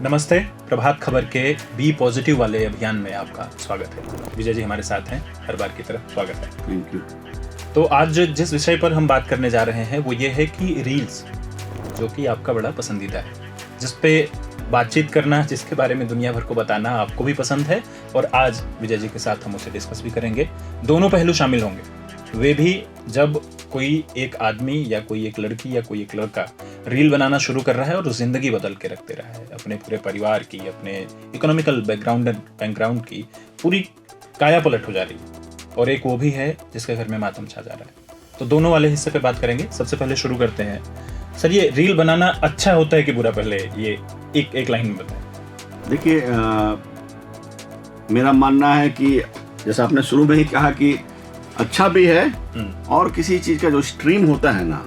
नमस्ते। प्रभात खबर के B positive वाले अभियान में आपका स्वागत है। विजय जी हमारे साथ हैं, हर बार की तरह स्वागत है। Thank you. तो आज जिस विषय पर हम बात करने जा रहे हैं वो ये है कि रील्स, जो कि आपका बड़ा पसंदीदा है, जिस पे बातचीत करना, जिसके बारे में दुनिया भर को बताना आपको भी पसंद है, और आज विजय जी के साथ हम उसे डिस्कस भी करेंगे। दोनों पहलू शामिल होंगे, वे भी जब कोई एक आदमी या कोई एक लड़की या कोई एक लड़का रील बनाना शुरू कर रहा है और जिंदगी बदल के रखते रहा है, अपने पूरे परिवार की, अपने इकोनॉमिकल बैकग्राउंड की पूरी काया पलट हो जा रही है, और एक वो भी है जिसके घर में मातम छा जा रहा है। तो दोनों वाले हिस्से पे बात करेंगे। सबसे पहले शुरू करते हैं। सर, ये रील बनाना अच्छा होता है कि बुरा, पहले ये एक लाइन में बताएं। देखिए, मेरा मानना है कि जैसा आपने शुरू में ही कहा कि अच्छा भी है, और किसी चीज का जो स्ट्रीम होता है ना,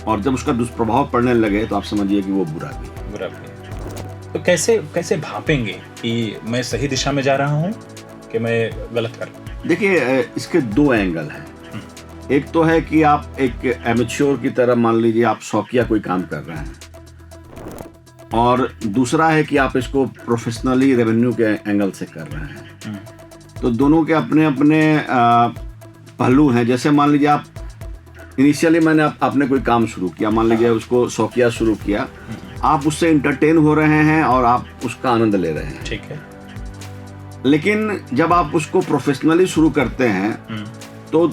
और जब उसका दुष्प्रभाव पड़ने लगे तो आप समझिए कि वो बुरा भी है। तो कैसे भापेंगे कि मैं सही दिशा में जा रहा हूँ कि मैं गलत कर रहा हूँ? देखिए, इसके दो एंगल हैं। एक तो है कि आप एक एमेच्योर की तरह, मान लीजिए आप शौकिया कोई काम कर रहे हैं, और दूसरा है कि आप इसको प्रोफेशनली रेवेन्यू के एंगल से कर रहे हैं। तो दोनों के अपने अपने पहलू हैं। जैसे मान लीजिए आप इनिशियली आपने कोई काम शुरू किया, मान लीजिए उसको शौकिया शुरू किया, आप उससे इंटरटेन हो रहे हैं और आप उसका आनंद ले रहे हैं, ठीक है। लेकिन जब आप उसको प्रोफेशनली शुरू करते हैं तो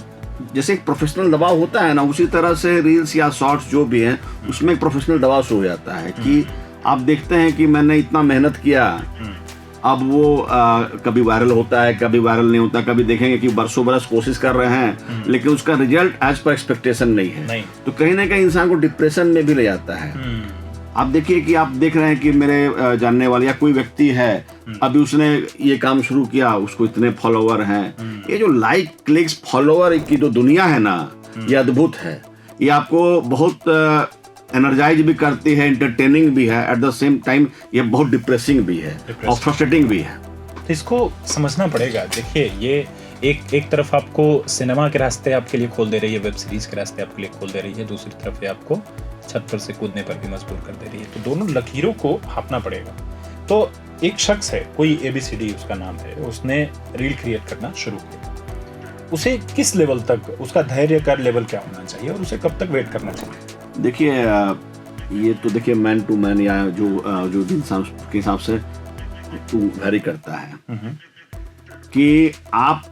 जैसे एक प्रोफेशनल दबाव होता है ना, उसी तरह से रील्स या शॉर्ट्स जो भी हैं उसमें एक प्रोफेशनल दबाव शुरू हो जाता है कि आप देखते हैं कि मैंने इतना मेहनत किया, अब वो कभी वायरल होता है, कभी वायरल नहीं होता, कभी देखेंगे कि बरसों बरस कोशिश कर रहे हैं लेकिन उसका रिजल्ट एज पर एक्सपेक्टेशन नहीं है। तो कहीं ना कहीं इंसान को डिप्रेशन में भी ले जाता है। आप देखिए कि आप देख रहे हैं कि मेरे जानने वाले या कोई व्यक्ति है, अभी उसने ये काम शुरू किया, उसको इतने फॉलोवर हैं। ये जो लाइक, क्लिक्स, फॉलोवर की जो दुनिया है ना, ये अद्भुत है। ये आपको बहुत एनर्जाइज भी करती है, एंटरटेनिंग भी है, एट द सेम टाइम ये बहुत डिप्रेसिंग भी है और फ्रस्ट्रेटिंग भी है। तो इसको समझना पड़ेगा। देखिए, ये एक तरफ आपको सिनेमा के रास्ते आपके लिए खोल दे रही है, वेब सीरीज के रास्ते आपके लिए खोल दे रही है, दूसरी तरफ ये आपको छत पर से कूदने पर भी मजबूर कर दे रही है। तो दोनों लकीरों को भापना पड़ेगा। तो एक शख्स है, कोई ABCD उसका नाम है, उसने रील क्रिएट करना शुरू किया। उसे किस लेवल तक, उसका धैर्य का लेवल क्या होना चाहिए, और उसे कब तक वेट करना चाहिए? देखिए, ये तो देखिए मैन टू मैन, या जो इंसान के हिसाब से वेरी करता है कि आप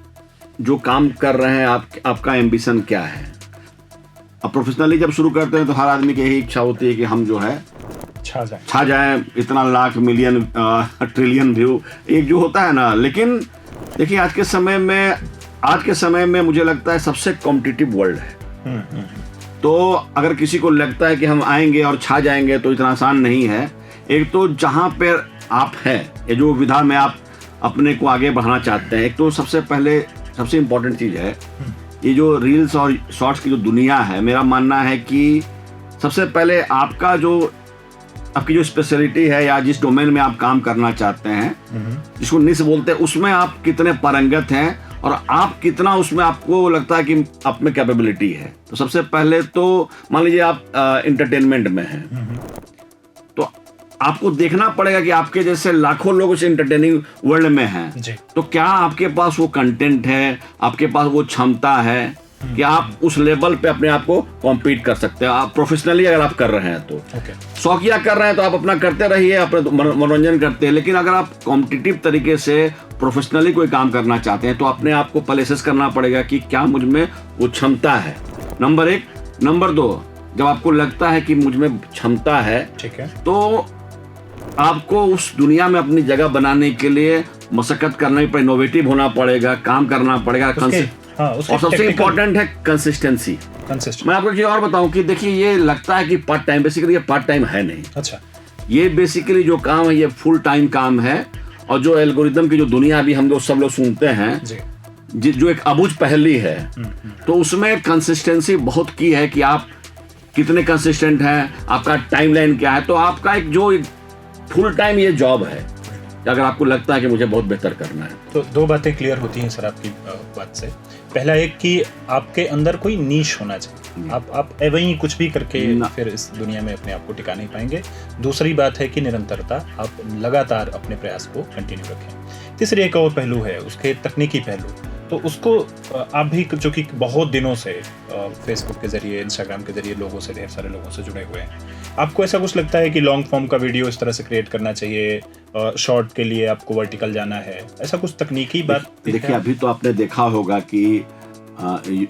जो काम कर रहे हैं, आपका एम्बिशन क्या है। अब प्रोफेशनली जब शुरू करते हैं तो हर आदमी की यही इच्छा होती है कि हम जो है छा जाए, इतना लाख, मिलियन, ट्रिलियन व्यू, एक जो होता है ना। लेकिन देखिए, आज के समय में मुझे लगता है सबसे कॉम्पिटिटिव वर्ल्ड है। तो अगर किसी को लगता है कि हम आएंगे और छा जाएंगे तो इतना आसान नहीं है। एक तो जहाँ पे आप हैं, ये जो विधा में आप अपने को आगे बढ़ाना चाहते हैं, एक तो सबसे इम्पोर्टेंट चीज़ है ये जो रील्स और शॉर्ट्स की जो दुनिया है। मेरा मानना है कि सबसे पहले आपकी जो स्पेशलिटी है या जिस डोमेन में आप काम करना चाहते हैं, जिसको निश बोलते हैं, उसमें आप कितने पारंगत हैं और आप कितना उसमें आपको लगता है कि आप में कैपेबिलिटी है। तो सबसे पहले तो मान लीजिए आप एंटरटेनमेंट में हैं, तो आपको देखना पड़ेगा कि आपके जैसे लाखों लोग उस एंटरटेनिंग वर्ल्ड में हैं, तो क्या आपके पास वो कंटेंट है, आपके पास वो क्षमता है कि आप उस लेवल पे अपने आप को कॉम्पीट कर सकते हैं। आप प्रोफेशनली अगर आप कर रहे हैं तो शौकिया कर रहे हैं तो आप अपना करते रहिए, अपना मनोरंजन करते हैं। लेकिन अगर आप कॉम्पिटिटिव तरीके से प्रोफेशनली कोई काम करना चाहते हैं तो अपने आप को पहले असेस करना पड़ेगा कि क्या मुझ में वो क्षमता है, नंबर 1। नंबर 2, जब आपको लगता है कि मुझ में क्षमता है, ठीक है, तो आपको उस दुनिया में अपनी जगह बनाने के लिए मशक्कत करना ही पड़ेगा, इनोवेटिव होना पड़ेगा, काम करना पड़ेगा। और सबसे इम्पोर्टेंट है कंसिस्टेंसी। मैं आपको एक और बताऊं कि देखिए, ये लगता है कि पार्ट टाइम, बेसिकली ये पार्ट टाइम है नहीं। अच्छा, ये बेसिकली जो काम है ये फुल टाइम काम है। और जो एल्गोरिदम की जो दुनिया अभी हम लोग सब लोग सुनते हैं, जो एक अबूझ पहेली है, तो उसमें कंसिस्टेंसी बहुत की है कि आप कितने कंसिस्टेंट हैं, आपका टाइमलाइन क्या है। तो आपका एक फुल टाइम ये जॉब है, अगर आपको लगता है कि मुझे बहुत बेहतर करना है। तो दो बातें क्लियर होती हैं सर आपकी बात से। पहला एक कि आपके अंदर कोई नीश होना चाहिए, आप वहीं कुछ भी करके फिर इस दुनिया में अपने आप को टिका नहीं पाएंगे। दूसरी बात है कि निरंतरता, आप लगातार अपने प्रयास को कंटिन्यू रखें। तीसरी एक और पहलू है उसके तकनीकी पहलू, तो उसको आप भी जो कि बहुत दिनों से फेसबुक के जरिए, इंस्टाग्राम के जरिए लोगों से, ढेर सारे लोगों से जुड़े हुए हैं, आपको ऐसा कुछ लगता है कि लॉन्ग फॉर्म का वीडियो इस तरह से क्रिएट करना चाहिए, शॉर्ट के लिए आपको वर्टिकल जाना है, ऐसा कुछ तकनीकी बात? देखिए अभी तो आपने देखा होगा कि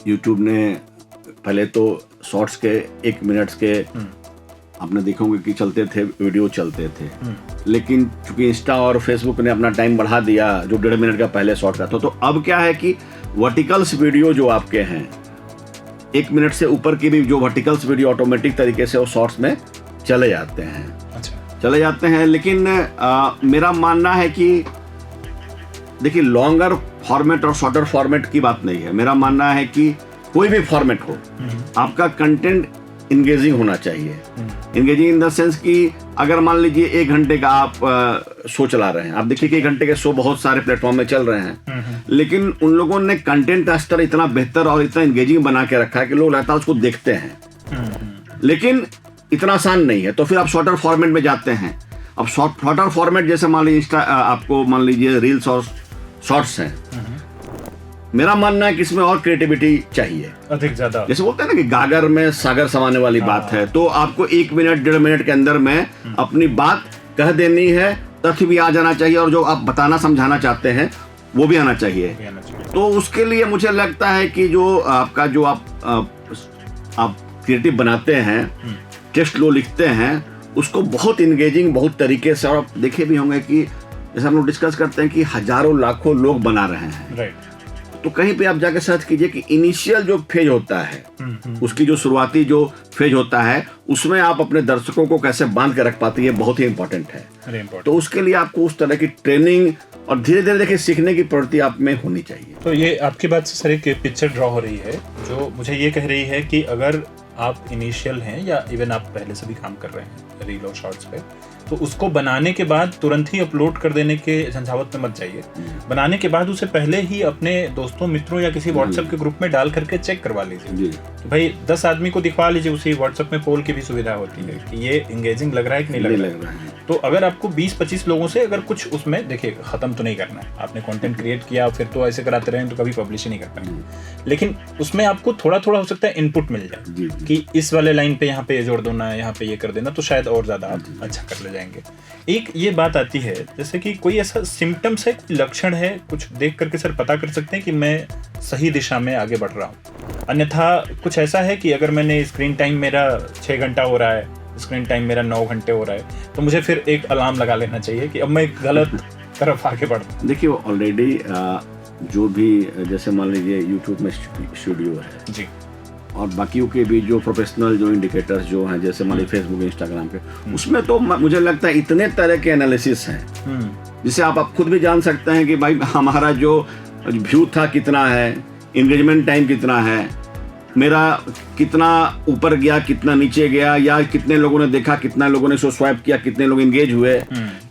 यूट्यूब ने पहले तो शॉर्ट्स के 1 मिनट के आपने देखोगे कि चलते थे, वीडियो चलते थे, लेकिन चूंकि इंस्टा और फेसबुक ने अपना टाइम बढ़ा दिया जो 1.5 मिनट का पहले शॉर्ट का था, तो अब क्या है कि वर्टिकल्स वीडियो जो आपके हैं 1 मिनट से ऊपर की भी जो वर्टिकल्स वीडियो ऑटोमेटिक तरीके से वो शॉर्ट्स में चले जाते हैं। अच्छा, चले जाते हैं। लेकिन मेरा मानना है कि देखिए लॉन्गर फॉर्मेट और शॉर्टर फॉर्मेट की बात नहीं है। मेरा मानना है कि कोई भी फॉर्मेट हो, आपका कंटेंट इंगेजिंग होना चाहिए। इंगेजिंग इन द सेंस कि अगर मान लीजिए 1 घंटे का आप शो चला रहे हैं, आप देखिए कि 1 घंटे के शो बहुत सारे प्लेटफॉर्म में चल रहे हैं, लेकिन उन लोगों ने कंटेंट का स्तर इतना बेहतर और इतना इंगेजिंग बना के रखा है कि लोग लगातार उसको देखते हैं। लेकिन इतना आसान नहीं है, तो फिर आप शॉर्टर फॉर्मेट में जाते हैं। अब शॉर्टर फॉर्मेट जैसे मान लीजिए आपको मान लीजिए रील्स और शॉर्ट्स हैं, मेरा मानना है कि इसमें और क्रिएटिविटी चाहिए, अधिक ज्यादा। जैसे बोलते हैं ना कि गागर में सागर समाने वाली बात है, तो आपको 1 मिनट 1.5 मिनट के अंदर में अपनी बात कह देनी है, तथ्य भी आ जाना चाहिए और जो आप बताना समझाना चाहते हैं वो भी आना चाहिए। तो उसके लिए मुझे लगता है कि जो आपका जो आप क्रिएटिव बनाते हैं, टेक्स्ट लो लिखते हैं, उसको बहुत इंगेजिंग बहुत तरीके से, और आप देखे भी होंगे कि जैसे हम लोग डिस्कस करते हैं कि हजारों लाखों लोग बना रहे हैं, तो कहीं पे आप जाके सर्च कीजिए कि इनिशियल जो फेज होता है, उसकी जो शुरुआती जो फेज होता है, उसमें आप अपने दर्शकों को कैसे बांध के रख पाते हैं, ये बहुत ही इंपॉर्टेंट है। तो उसके लिए आपको उस तरह की ट्रेनिंग और धीरे धीरे देखिए सीखने की प्रवृत्ति आप में होनी चाहिए। तो ये आपकी बात से सर एक पिक्चर ड्रॉ हो रही है जो मुझे ये कह रही है कि अगर आप इनिशियल हैं या इवन आप पहले से भी काम कर रहे हैं रील और शॉर्ट्स पे, तो उसको बनाने के बाद तुरंत ही अपलोड कर देने के झंझावत में मत जाइए। बनाने के बाद उसे पहले ही अपने दोस्तों, मित्रों या किसी व्हाट्सएप के ग्रुप में डाल करके चेक करवा लीजिए कि भाई 10 आदमी को दिखवा लीजिए। उसी व्हाट्सएप में पोल की भी सुविधा होती है कि ये इंगेजिंग लग रहा है कि नहीं लग रहा है। तो अगर आपको 20-25 लोगों से अगर कुछ उसमें देखिए खत्म तो नहीं करना है, आपने कंटेंट क्रिएट किया फिर तो ऐसे कराते रहें तो कभी पब्लिश ही नहीं कर पाएंगे, लेकिन उसमें आपको थोड़ा थोड़ा हो सकता है इनपुट मिल जाए कि इस वाले लाइन पे यहाँ पे ये जोड़ देना है, यहाँ पे ये कर देना, तो शायद और ज्यादा आप अच्छा कर ले जाएंगे। एक ये बात आती है जैसे कि कोई ऐसा सिम्टम्स है, लक्षण है, कुछ देख करके सर पता कर सकते हैं कि मैं सही दिशा में आगे बढ़ रहा हूँ। अन्यथा कुछ ऐसा है कि अगर मैंने स्क्रीन टाइम मेरा 6 घंटा हो रहा है, स्क्रीन टाइम मेरा 9 घंटे हो रहा है, तो मुझे फिर एक अलार्म लगा लेना चाहिए कि अब मैं एक गलत तरफ आगे बढ़ रहा हूँ। देखिए ऑलरेडी जो भी जैसे मान लीजिए यूट्यूब में स्टूडियो है जी, और बाकियों के भी जो प्रोफेशनल जो इंडिकेटर्स जो हैं जैसे मान लीजिए फेसबुक, इंस्टाग्राम के, उसमें तो मुझे लगता है इतने तरह के एनालिसिस हैं जिसे आप खुद भी जान सकते हैं कि भाई हमारा जो व्यू था कितना है, एंगेजमेंट टाइम कितना है, मेरा कितना ऊपर गया, कितना नीचे गया, या कितने लोगों ने देखा, कितना लोगों ने इसको स्वाइप किया, कितने लोग एंगेज हुए।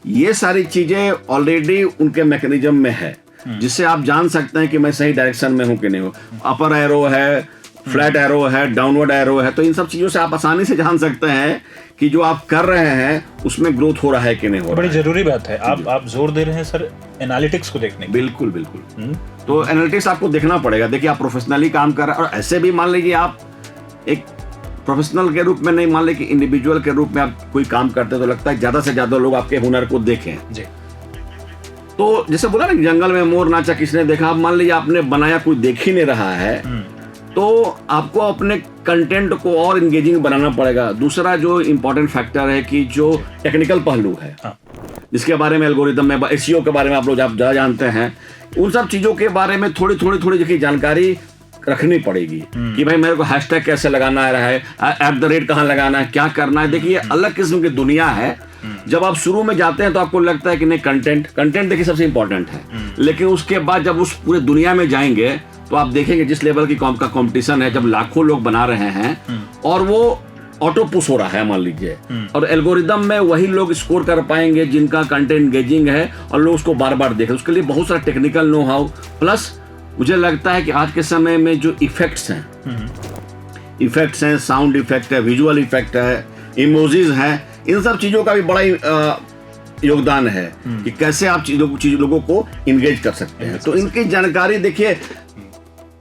ये सारी चीजें ऑलरेडी उनके मैकेनिज्म में है, जिससे आप जान सकते हैं कि मैं सही डायरेक्शन में हूँ कि नहीं हूँ। अपर एरो है, फ्लैट एरो है, डाउनवर्ड एरो है, तो इन सब चीजों से आप आसानी से जान सकते हैं कि जो आप कर रहे हैं उसमें ग्रोथ हो रहा है कि नहीं हो रहा है। बड़ी जरूरी बात है। आप जोर दे रहे हैं सर एनालिटिक्स को देखने। बिल्कुल बिल्कुल। तो एनालिटिक्स आपको देखना पड़ेगा। देखिए आप प्रोफेशनली काम कर रहे हैं, और ऐसे भी मान लीजिए आप एक प्रोफेशनल के रूप में नहीं, मान लीजिए इंडिविजुअल के रूप में आप कोई काम करते हैं, तो लगता है ज्यादा से ज्यादा लोग आपके हुनर को देखें जी। तो जैसे बोला ना जंगल में मोर नाचा किसने देखा, आप मान लीजिए आपने बनाया, कोई देख ही नहीं रहा है, तो आपको अपने कंटेंट को और इंगेजिंग बनाना पड़ेगा। दूसरा जो इम्पोर्टेंट फैक्टर है कि जो टेक्निकल पहलू है, जिसके बारे में एल्गोरिदम में, एसईओ के बारे में आप लोग ज़्यादा जानते हैं, उन सब चीज़ों के बारे में थोड़ी देखिए जानकारी रखनी पड़ेगी कि भाई मेरे को हैशटैग कैसे लगाना है, @ कहाँ लगाना है, क्या करना है। देखिए अलग किस्म की दुनिया है। जब आप शुरू में जाते हैं तो आपको लगता है कि नहीं, कंटेंट देखिए सबसे इंपॉर्टेंट है, लेकिन उसके बाद जब उस पूरे दुनिया में जाएंगे तो आप देखेंगे जिस लेवल की का कंपटीशन है, जब लाखों लोग बना रहे हैं और वो ऑटो पुश हो रहा है मान लीजिए, और एल्गोरिदम में वही लोग स्कोर कर पाएंगे जिनका कंटेंट एंगेजिंग है और लोग उसको बार बार देखें। उसके लिए बहुत सारा टेक्निकल नो हाउ प्लस मुझे लगता है कि आज के समय में जो इफेक्ट्स हैं, साउंड इफेक्ट है, विजुअल इफेक्ट है, इमोजीज हैं, इन सब चीज़ों का भी बड़ा योगदान है कि कैसे आप लोगों को इंगेज कर सकते हैं। तो इनकी जानकारी देखिए,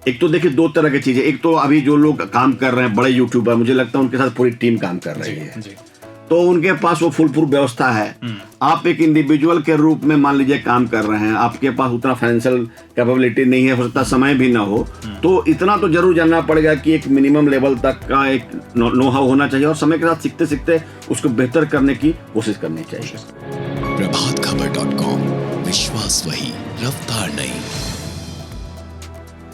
एक तो देखिए दो तरह की चीजें, एक तो अभी जो लोग काम कर रहे हैं बड़े यूट्यूबर, मुझे लगता है उनके साथ पूरी टीम काम कर रही है, तो उनके पास वो फुल प्रूफ व्यवस्था है। आप एक इंडिविजुअल के रूप में मान लीजिए काम कर रहे हैं, आपके पास उतना फाइनेंशियल कैपेबिलिटी नहीं है, हो सकता समय भी ना हो, तो इतना तो जरूर जानना पड़ेगा कि एक मिनिमम लेवल तक का एक नो हाउ होना चाहिए और समय के साथ सीखते सीखते उसको बेहतर करने की कोशिश करनी चाहिए। प्रभातखबर.com, विश्वास वही, रफ्तार नहीं।